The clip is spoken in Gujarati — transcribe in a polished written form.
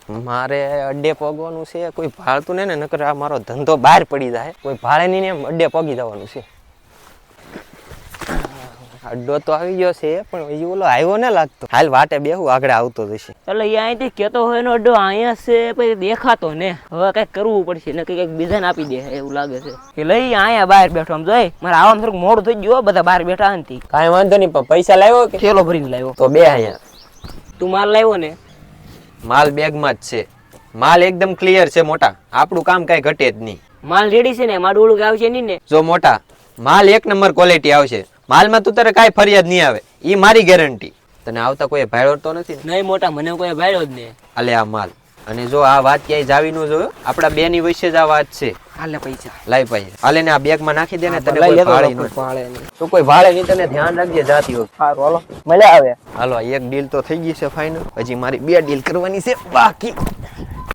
મારે અડ્ડે પગવાનું છે, કોઈ ભાળતું ને નકર આ મારો ધંધો બહાર પડી જાય. કોઈ ભાળે નહીં ને એમ અડ્ડે પગી જવાનું છે. અડ્ડો તો આવી ગયો છે પણ હજી ઓલો આવ્યો ને લાગતો. હાલ વાટે બેહું, આગળ આવતો જશે. ચાલો એ અહીંથી કેતો હોય નો અડ્ડો અહીંયા છે, પછી દેખાતો ને હવે કઈક કરવું પડશે ને કઈક બીજાને આપી દે એવું લાગે છે. કે લઈ અહીંયા બહાર બેઠો આમ જોઈ મારે આવામાં થોડુંક મોડું થઈ ગયું, બધા બહાર બેઠા નથી. કાંઈ વાંધો નહીં, પણ પૈસા લાવ્યો કે થેલો ભરીને લાવ્યો. તો બે અહીંયા તું માલ લાવ્યો ને? માલ બેગમાં જ છે. માલ એકદમ ક્લિયર છે મોટા, આપણું કામ કઈ ઘટે જ નહીં. માલ રેડી છે ને? મારું ઓળું આવશે નહીં ને? જો મોટા, માલ એક નંબર ક્વોલિટી આવશે. માલમાં તું તારે કાંઈ ફરિયાદ નહીં આવે, ઈ મારી ગેરંટી. તને આવતા કોઈ ભાડ્યો તો નથી ને? નહીં મોટા, મને કોઈ ભાડ્યો જ નહીં. આલે આ માલ. અને જો આ વાત ક્યાંય જાવી ન જોયો, આપણા બે ની વચ્ચે જ આ વાત છે. હાલે પૈસા લાઈ પૈસા હાલે ને આ બેગમાં નાખી દે ને, તને લઈ કોઈ લેતો ભાડે ન તો કોઈ ભાડે નહીં. તને ધ્યાન રાખજે જાતી વખતે. સારું હાલો મળ્યા આવે. હાલો એક ડીલ તો થઈ ગઈ છે ફાઇનલ, હજી મારી બે ડીલ કરવાની છે બાકી.